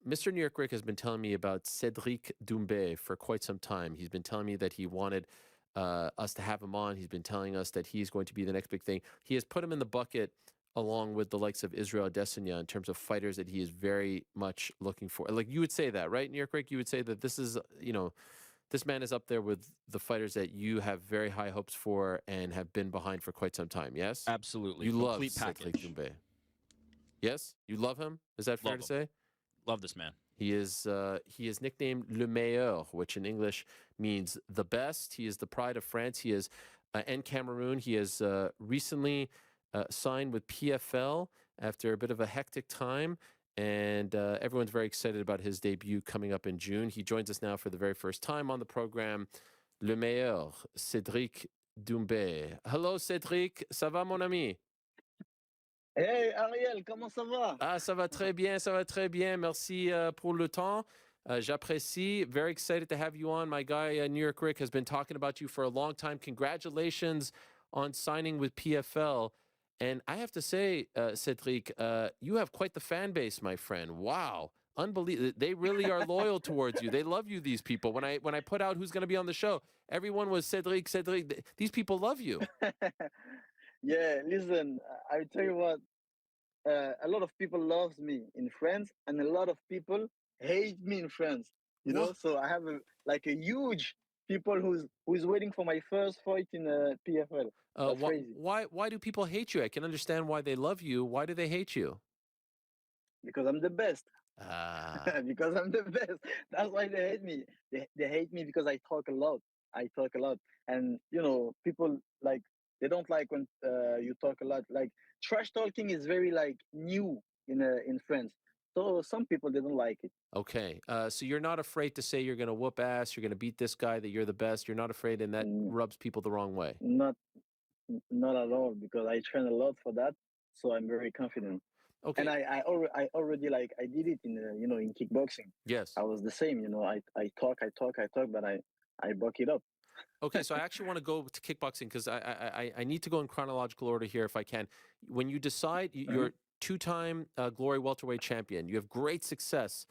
Mr. New York Rick has been telling me about Cédric DOUMBÉ for quite some time. He's been telling me that he wanted us to have him on. He's been telling us that he's going to be the next big thing. He has put him in the bucket along with the likes of Israel Adesanya in terms of fighters that he is very much looking for. Like, you would say that, right, New York Rick? You would say that this is, this man is up there with the fighters that you have very high hopes for and have been behind for quite some time, yes? Absolutely. You love Complete Cédric package. DOUMBÉ. Yes? You love him? Is that fair to say? Love this man. He is nicknamed Le Meilleur, which in English means the best. He is the pride of France. He is and Cameroon. He has recently signed with PFL after a bit of a hectic time, and everyone's very excited about his debut coming up in June. He joins us now for the very first time on the program. Le Meilleur, Cédric DOUMBÉ. Hello, Cédric. Ça va, mon ami? Hey Ariel, comment ça va? Ah, ça va très bien, ça va très bien. Merci pour le temps. J'apprécie. Very excited to have you on. My guy, New York Rick, has been talking about you for a long time. Congratulations on signing with PFL. And I have to say, Cédric, you have quite the fan base, my friend. Wow. Unbelievable. They really are loyal towards you. They love you, these people. When I put out who's going to be on the show, everyone was Cédric, Cédric. These people love you. Yeah, listen, I tell you what, a lot of people loves me in France, and a lot of people hate me in France. You know, so I have a huge people who's waiting for my first fight in PFL. That's crazy. Why do people hate you? I can understand why they love you. Why do they hate you? Because I'm the best. Because I'm the best. That's why they hate me. They hate me because I talk a lot. And people like, they don't like when you talk a lot. Like, trash talking is very like new in France. So some people, they don't like it. Okay, so you're not afraid to say you're going to whoop ass, you're going to beat this guy, that you're the best. You're not afraid, and that rubs people the wrong way. Not at all, because I train a lot for that. So I'm very confident. Okay. And I already like, I did it in in kickboxing. Yes. I was the same. I talk, but I buck it up. Okay, so I actually want to go to kickboxing because I need to go in chronological order here if I can. When you decide, you're two-time Glory welterweight champion. You have great success.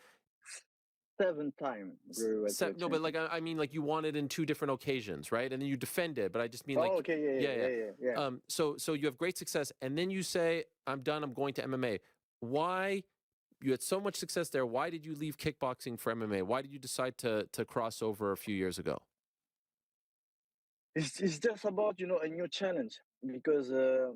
7-time Glory welterweight champion. No, but like I mean, like you won it in 2 different occasions, right? And then you defend it. But I just mean like, yeah. So you have great success, and then you say, "I'm done. I'm going to MMA." Why? You had so much success there. Why did you leave kickboxing for MMA? Why did you decide to cross over a few years ago? It's just about a new challenge, because I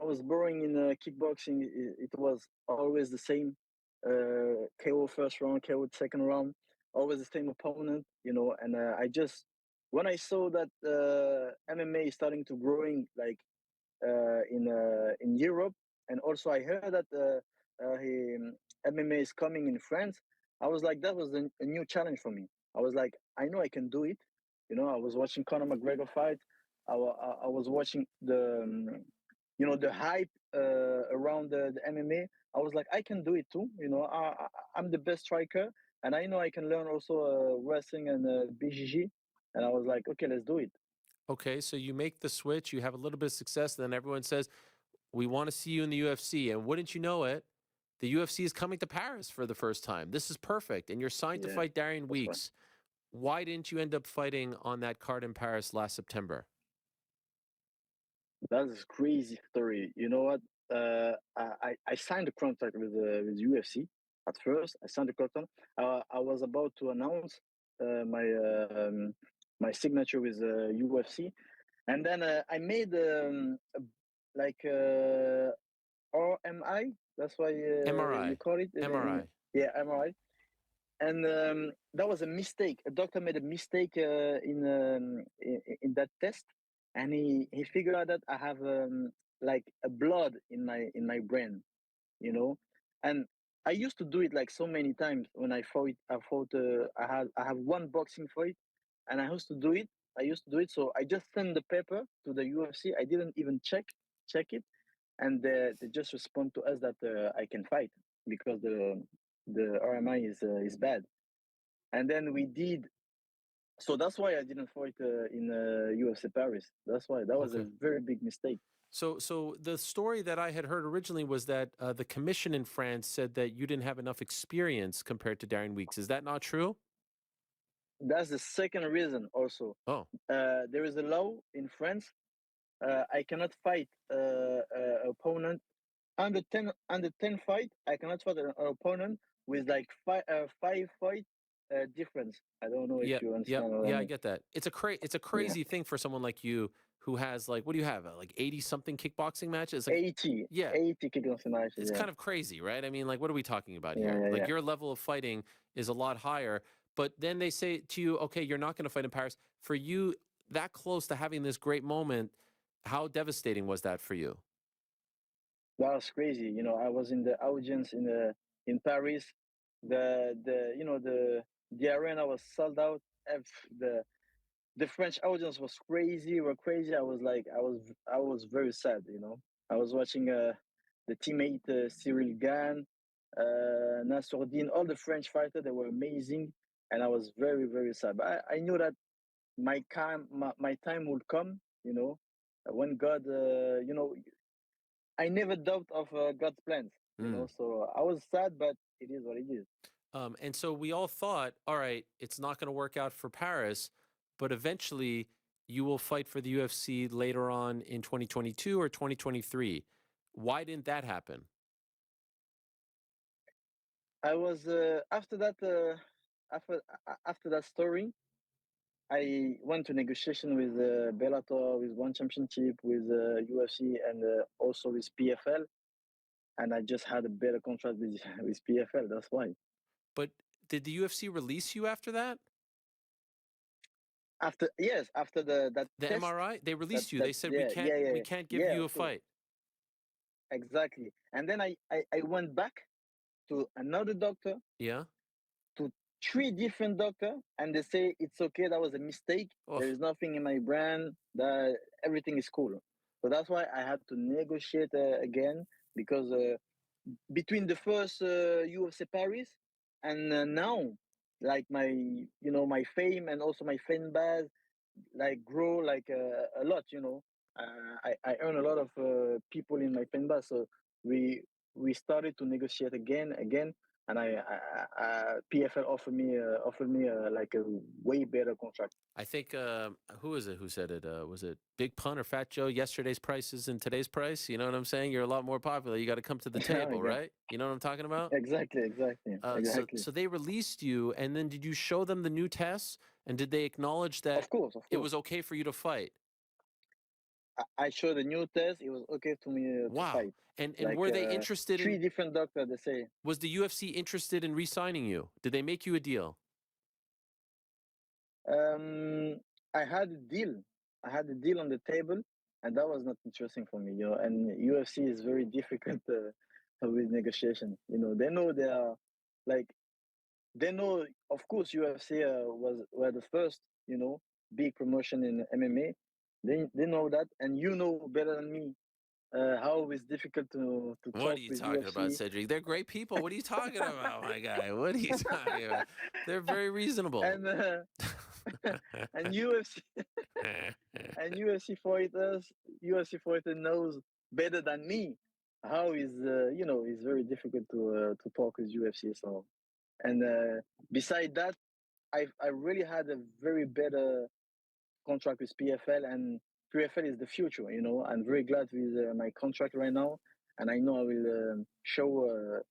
was boring in kickboxing. It was always the same, KO first round, KO second round, always the same opponent, and I just, when I saw that MMA is starting to growing like in Europe, and also I heard that MMA is coming in France, I was like, that was a new challenge for me. I was like, I know I can do it. I was watching Conor McGregor fight. I was watching the the hype around the MMA. I was like, I can do it too. I'm the best striker, and I know I can learn also wrestling and BJJ. And I was like, okay, let's do it. Okay, so you make the switch. You have a little bit of success, and then everyone says, we want to see you in the UFC. And wouldn't you know it, the UFC is coming to Paris for the first time. This is perfect. And you're signed to fight Darian Weeks. Right. Why didn't you end up fighting on that card in Paris last September? That's a crazy story. You know what? I signed a contract with UFC at first. I signed a contract. I was about to announce my signature with UFC, and then I made RMI. That's why MRI. You call it MRI. Yeah, MRI. And that was a mistake. A doctor made a mistake in that test, and he figured out that I have like a blood in my brain, And I used to do it like so many times when I fought. I have one boxing fight, and I used to do it. So I just sent the paper to the UFC. I didn't even check it, and they just respond to us that I can fight because the RMI is bad. And then we did. So that's why I didn't fight in UFC Paris. That's why. That was a very big mistake. So the story that I had heard originally was that the commission in France said that you didn't have enough experience compared to Darren Weeks. Is that not true? That's the second reason also. Oh, There is a law in France. I cannot fight opponent under 10 fight. I cannot fight an opponent with like five fight difference. I don't know if yeah, you yep, understand what I yeah, I mean. get that. It's a Yeah, crazy thing for someone like you who has like, what do you have? Like 80 something kickboxing matches? Like, 80, yeah, 80 kickboxing matches. it's Yeah, kind of crazy, right? I mean, like, what are we talking about yeah, here? yeah, Like, yeah. your level of fighting is a lot higher, but then they say to you, okay, you're not going to fight in Paris. For you, that close to having this great moment, how devastating was that for you? That was crazy. I was in the audience in Paris. The arena was sold out. The the French audience was crazy. Were crazy. I was very sad. I was watching the teammate Cyril Gann, Nassourdine, all the French fighters. They were amazing, and I was very very sad. But I knew that my time would come. When God, I never doubt of God's plans. Mm. So I was sad, but it is what it is. And so we all thought, all right, it's not going to work out for Paris, but eventually you will fight for the UFC later on in 2022 or 2023. Why didn't that happen? I was after that story. I went to negotiation with Bellator, with One Championship, with UFC, and also with PFL. And I just had a better contract with with PFL. That's why. But did the UFC release you after that? After yes, after that The test, MRI, they that released you. that They said yeah yeah we yeah can't give yeah you a of course fight. exactly. And then I went back to another doctor, Yeah. to three different doctors, and they say it's okay. That was a mistake. Oh, There is nothing in my brand. That everything is cool. So that's why I had to negotiate again, because between the first UFC Paris and now, like my fame and also my fan base like grow like a lot. I earn a lot of people in my fan base, so we we started to negotiate again, and PFL offered me like a way better contract. I think who is it who said it? Was it Big Pun or Fat Joe? Yesterday's prices and today's price. You know what I'm saying? You're a lot more popular. You got to come to the table, Yeah, right? You know what I'm talking about? exactly, So exactly. so they released you, and then did you show them the new tests? And did they acknowledge that Of course, of it course. was okay for you to fight? I showed a new test. It was okay to me to Wow. fight. And Like were they interested three in? different doctors. They say Was the UFC interested in re-signing you? Did they make you a deal? um, I had a deal. I had a deal on the table, and that was not interesting for me. And UFC is very difficult with negotiation. They know they are like they know. Of course, UFC were the first. Big promotion in MMA. They know that, and you know better than me how it's difficult to What talk are you with talking about, UFC. Cedric? They're great people. What are you talking about, my guy? What are you talking about? They're very reasonable. and and UFC and UFC fighter knows better than me how it's very difficult to talk with UFC. So, and beside that, I really had a very better contract with PFL, and PFL is the future. I'm very glad with my contract right now, and I know I will show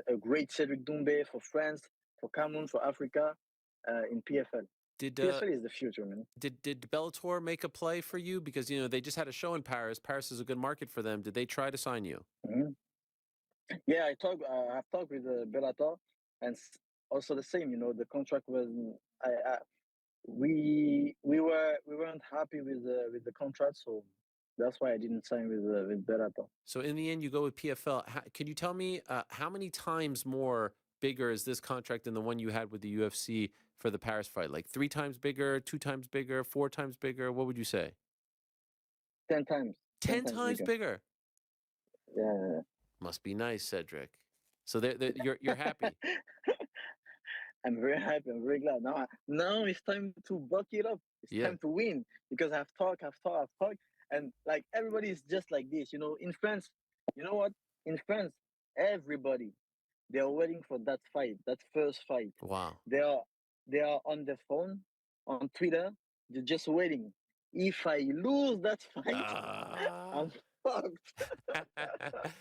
a great Cédric DOUMBÉ for France, for Cameroon, for Africa in PFL. Did PFL is the future, man. did Bellator make a play for you? Because they just had a show in Paris. Paris is a good market for them. Did they try to sign you? Mhm. Yeah, I've talked with Bellator, and also the same. The contract was I we weren't happy with the contract, so that's why I didn't sign with Bellator. So in the end, you go with PFL. Can you tell me how many times more bigger is this contract than the one you had with the UFC for the Paris fight? Like 3 times bigger, 2 times bigger, 4 times bigger? What would you say? 10 times, ten Ten times times bigger. bigger. Yeah. Must be nice, Cedric. So you're happy. I'm very happy. I'm very glad. Now it's time to buck it up. It's Yeah. time to win, because I've talked, And like everybody is just like this, you know. In France, you know what? In France, everybody they are waiting for that fight, that first fight. Wow. They are they are on the phone, on Twitter. They're just waiting. If I lose that fight, Ah. I'm fucked.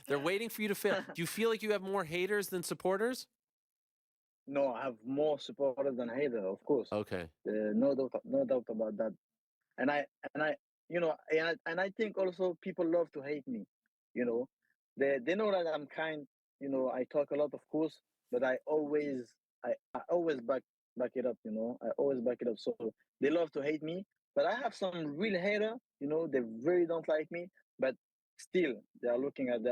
They're waiting for you to fail. Do you feel like you have more haters than supporters? No, I have more supporters than haters, of course. Okay. No doubt about that. And I, you know, and I think also people love to hate me. You know, they know that I'm kind. You know, I talk a lot, of course, but I always back it up. You know, I always back it up. So they love to hate me, but I have some real hater. You know, they really don't like me, but still they are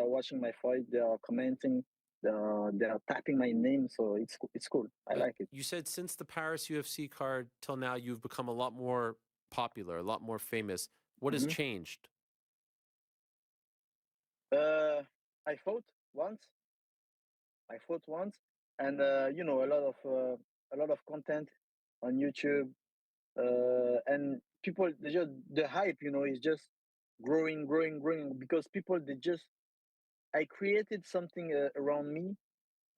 watching my fight, they are commenting, they are tapping my name. So it's cool. I But like it. you said since the Paris UFC card till now, you've become a lot more popular, a lot more famous. What has Hmm. changed? Uh, I fought once. I fought once, and you know, a lot of content on YouTube, and people they just the hype, you know, is just growing because people they just I created something around me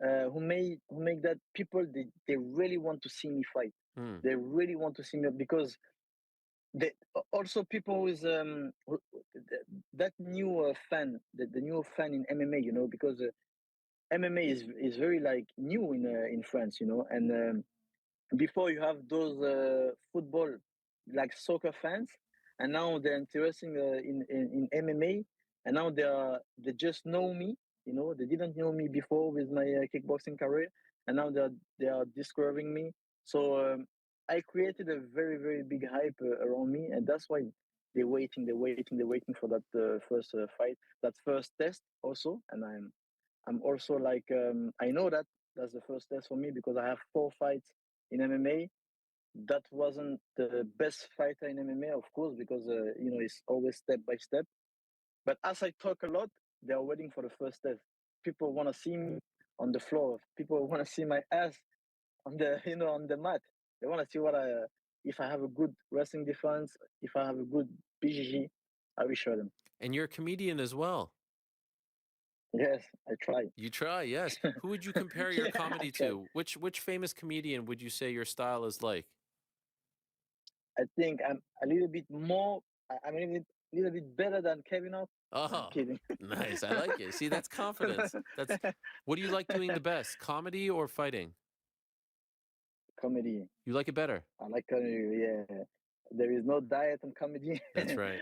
who make that people they really want to see me fight. Hmm. They really want to see me because they also people with that new fan, the new fan in MMA, you know, because MMA is very like new in France, you know, and before you have those football like soccer fans, and now they're interested in MMA, and now they just know me, you know, they didn't know me before with my kickboxing career, and now they are discovering me. So I created a very big hype around me, and that's why they're waiting for that first fight, that first test also, and I'm also like I know that that's the first test for me because I have 4 fights in MMA. That wasn't the best fighter in MMA, of course, because you know it's always step by step. But as I talk a lot, they are waiting for the first test. People want to see me on the floor. People want to see my ass on the on the mat. They want to see what if I have a good wrestling defense, if I have a good BGG, I will show them. And you're a comedian as well. Yes, I try. You try, yes. Who would you compare your Yeah, I comedy try. to? Which famous comedian would you say your style is like? I think I'm a little bit more. I'm little bit better than Kevin Hart. No, I'm Oh, kidding. nice. I like it. See, that's confidence. That's what do you like doing the best? Comedy or fighting? Comedy. You like it better. I like comedy. Yeah, there is no diet on comedy. That's right.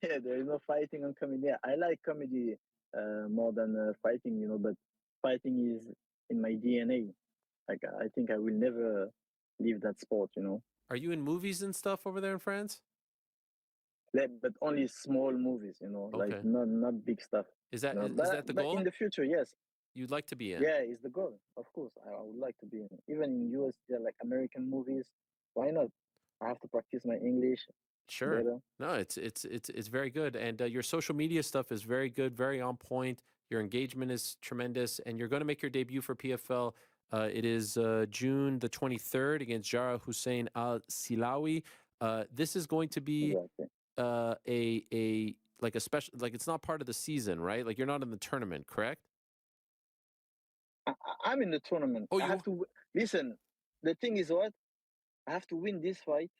Yeah, there is no fighting on comedy. Yeah, I like comedy more than fighting. You know, but fighting is in my DNA. Like I think I will never leave that sport. You know, Are you in movies and stuff over there in France? but only small movies. You know, like Okay. not big stuff. Is that You know, is that the but in goal? the future, yes. You'd like to be in? Yeah, it's the goal. Of course, I would like to be in. Even in US, yeah, like American movies. Why not? I have to practice my English Sure. better. No, it's very good, and your social media stuff is very good, very on point. Your engagement is tremendous, and you're going to make your debut for PFL. It is June the 23rd against Jara Hussein Al Silawi. This is going to be Exactly. a like a special, like it's not part of the season, right? Like you're not in the tournament, correct? I'm in the tournament. Oh, I have you to listen. The thing is what? I have to win this fight.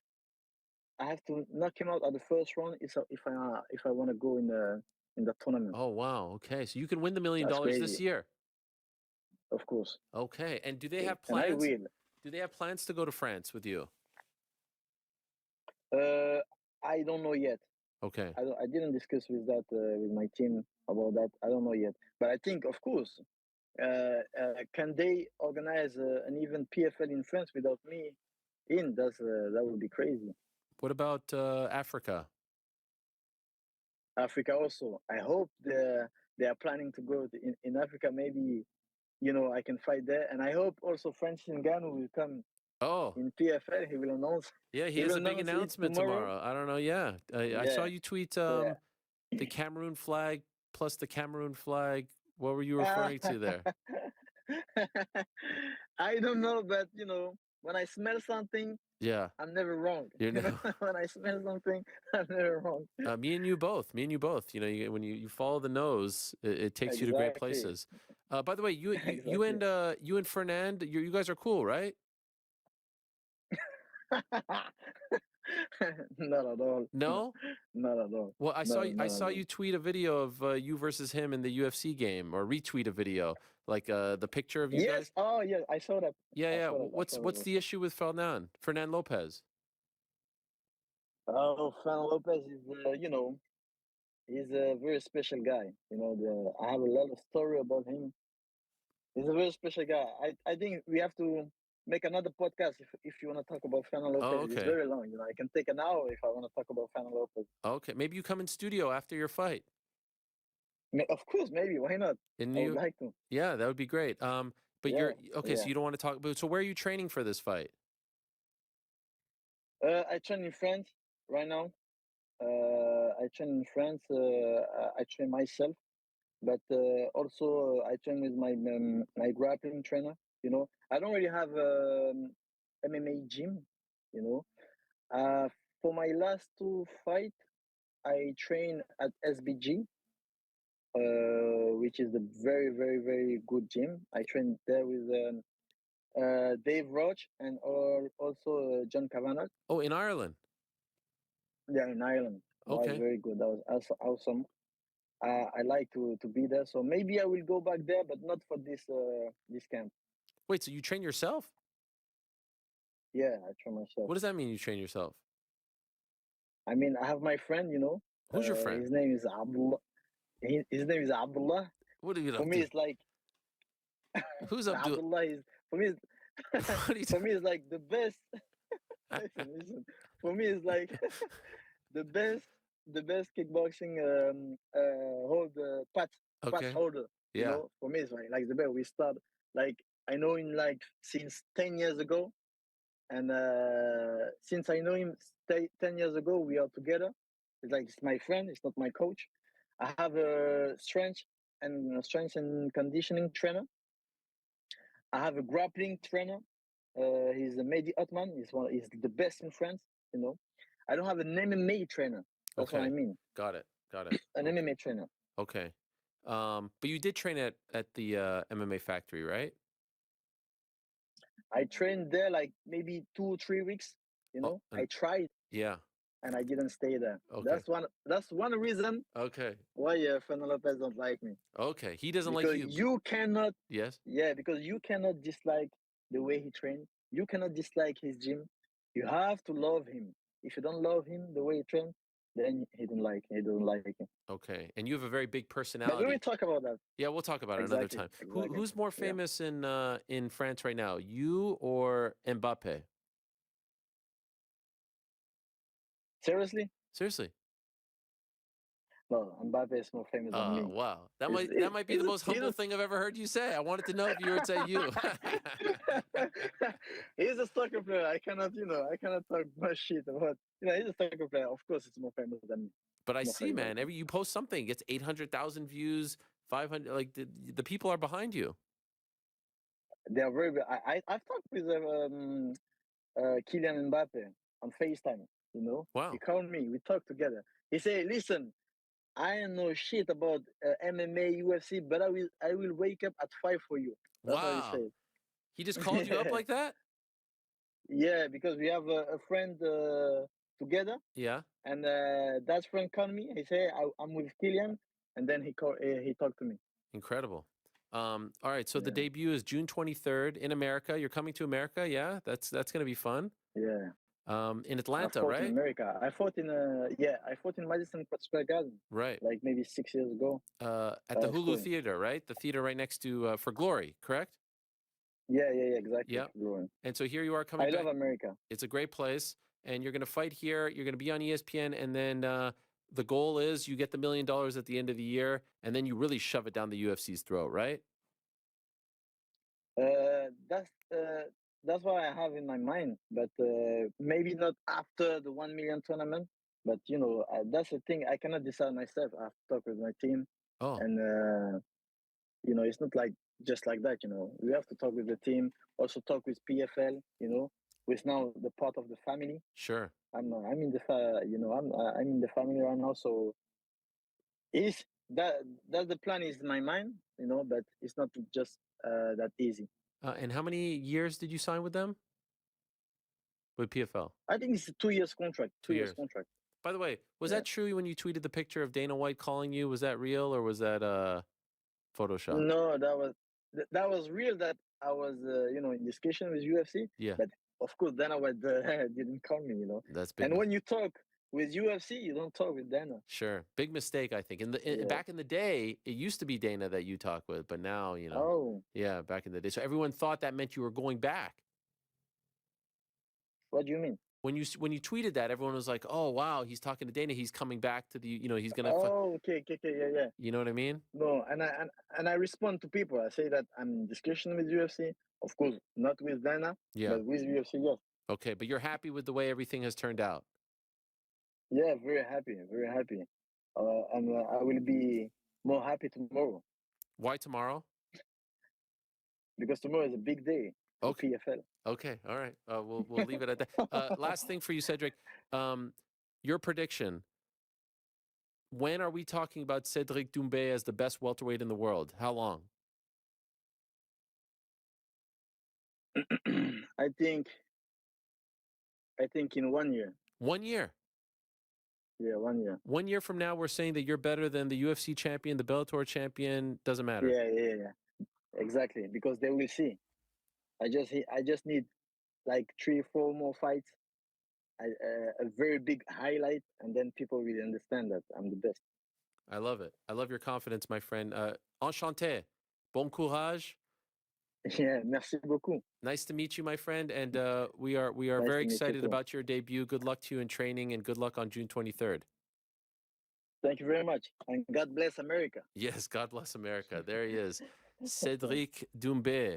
I have to knock him out at the first round. If I want to go in the tournament. Oh, wow. Okay. So you can win the million That's dollars this crazy. year. Of course. Okay. And do they Okay. have And I plans? will. Do they have plans to go to France with you? Uh, I don't know yet. Okay. I didn't discuss with my team about that. I don't know yet. But I think, of course, can they organize an even PFL in France without me in? That would be crazy. What about Africa? Africa also. I hope they are planning to go in Africa. Maybe I can fight there, and I hope also Francis Ngannou will come Oh, in PFL. He will announce. yeah, he He has will a big announce it announcement tomorrow. tomorrow. I don't know. Yeah. I saw Yeah. you tweet So yeah. the Cameroon flag plus the Cameroon flag. What were you referring to there? I don't know, but when I smell something, Yeah. I'm never wrong. You know. When I smell something, I'm never wrong. Me and you both. Me and you both. You know, when you follow the nose, it takes you to great Exactly. places. By the way, Exactly. you and Fernand, you guys are cool, right? Not at all. No, No? not at all. Well, No, I not at saw all. you tweet a video of you versus him in the UFC game, or retweet a video, like the picture of you Yes. guys. Oh, yes. I saw that. Yeah, I yeah. saw that. I saw What's that. the issue with Fernand Lopez? Oh, Fran Lopez is, he's a very special guy. I have a lot of story about him. He's a very special guy. I think we have to make another podcast if you want to talk about Fran Oh, Lopez. It's okay, very long. I can take an hour if I want to talk about Fran Lopez. okay. Maybe you come in studio after your fight. Of course, maybe. Why not? And I would you, like to. yeah, that would be great. But Yeah, you're okay. So yeah. you don't want to talk. But so where are you training for this fight? I train in France right now. I train in France. I train myself, but also I train with my grappling trainer. I don't really have MMA gym. You know, for my last two fight, I train at SBG, which is a very very very good gym. I train there with Dave Roach and also John Kavanagh. Oh, in Ireland. Yeah, in Ireland. That was Okay. very good. That was also awesome. I like to be there, so maybe I will go back there, but not for this camp. Wait, so you train yourself? Yeah, I train myself. What does that mean? You train yourself? I mean, I have my friend. Who's your friend? His name is Abdullah. His name is Abdullah. What are you For up me, to? it's like Who's up to? Abdullah is for me. What are you For doing? me, it's like the best. Listen. For me, it's like the best, the best kickboxing hold pass Okay. holder. Yeah. For me, it's like the best. We start like I know him like since 10 years ago, and since I know him 10 years ago, we are together. It's like it's my friend. It's not my coach. I have a strength and conditioning trainer. I have a grappling trainer. He's a Mehdi Otman. He's the best in France. You know, I don't have an MMA trainer. That's what I Okay. mean. Got it. Got it. An Okay. MMA trainer. Okay. But you did train at the MMA factory, right? I trained there like maybe 2 3 weeks. Oh, I tried yeah. and I didn't stay there. Okay. That's one reason Okay. why Fernando Lopez don't like me, Okay. He doesn't like because you. you cannot. Yes. Yeah, because you cannot dislike the way he trained. You cannot dislike his gym. You have to love him. If you don't love him the way he trains, then he doesn't like him. Okay. And you have a very big But we will personality. talk about that. Yeah, we'll talk about it another Exactly. time. Exactly. Who's more Yeah. famous in France right now? You or Mbappe? Seriously? Seriously? No, Mbappe is more famous than me. Wow. That He's, might be the most he's humble thing I've ever heard you say. I wanted to know if you would say you. he's a soccer player. I cannot talk much shit about. He's a soccer player. Of course, it's more famous than me. But I More see, famous. man, every you post something, it gets 800,000 views, 500, like the people are behind you. They are very. I've talked with Kylian Mbappe on FaceTime. He Wow. called me. We talked together. He said, "Listen, I don't know shit about MMA, UFC, but I will wake up at 5 for you." That's what he Wow. said. He just called you up like that? Yeah, because we have a friend together, Yeah. and that friend called me. He said, I'm with Kylian, and then he talked to me. Incredible. All right, so the Yeah, debut is June 23rd in America. You're coming to America, yeah? That's going to be fun. yeah. In I Atlanta, fought in right? America. I fought in Madison Square Garden Right. like maybe 6 years ago. At That the was Hulu cool. Theater, right? The theater right next to For Glory, correct? Yeah, exactly. Yeah. And so here you are I coming love back. America. It's a great place, and you're going to fight here. You're going to be on ESPN, and then the goal is you get the $1 million at the end of the year, and then you really shove it down the UFC's throat, right? That's what I have in my mind, but maybe not after the 1 million tournament. But that's the thing. I cannot decide myself. I have to talk with my team, Oh, and it's not like just like that. We have to talk with the team, also talk with PFL. With now the part of the family. Sure. I'm in I'm in the family right now, so is that the plan is in my mind, but it's not just that easy. And how many years did you sign with them? With PFL? I think it's a 2 years contract. 2 years contract. By the way, was that true when you tweeted the picture of Dana White calling you? Was that real or was that Photoshop? No, that was real. That I was in discussion with UFC. Yeah. But of course, Dana White didn't call me. That's big. And when you talk with UFC, you don't talk with Dana. Sure. Big mistake, I think. Back in the day, it used to be Dana that you talk with, but now, Oh. Yeah, back in the day. So everyone thought that meant you were going back. What do you mean? When you tweeted that, everyone was like, "Oh, wow, he's talking to Dana. He's coming back to the, he's gonna." Oh, okay, yeah. You know what I mean? No, and I respond to people. I say that I'm in discussion with UFC. Of course, not with Dana, but with UFC. Yes. Okay, but you're happy with the way everything has turned out. Yeah, very happy, very happy. And I will be more happy tomorrow. Why tomorrow? Because tomorrow is a big day. Okay. PFL. Okay. All right. We'll leave it at that. Last thing for you, Cédric. Your prediction. When are we talking about Cédric DOUMBÉ as the best welterweight in the world? How long? I think in 1 year. 1 year. Yeah, 1 year. 1 year from now, we're saying that you're better than the UFC champion, the Bellator champion. Doesn't matter. Yeah. Exactly, because they will see. I just need like 3-4 more fights, a very big highlight, and then people will understand that I'm the best. I love it. I love your confidence, my friend. Enchanté. Bon courage. Yeah, merci beaucoup. Nice to meet you, my friend. And we are Nice very to meet you excited too. about your debut. Good luck to you in training and good luck on June 23rd. Thank you very much. And God bless America. Yes, God bless America. There he is. Cédric DOUMBÉ.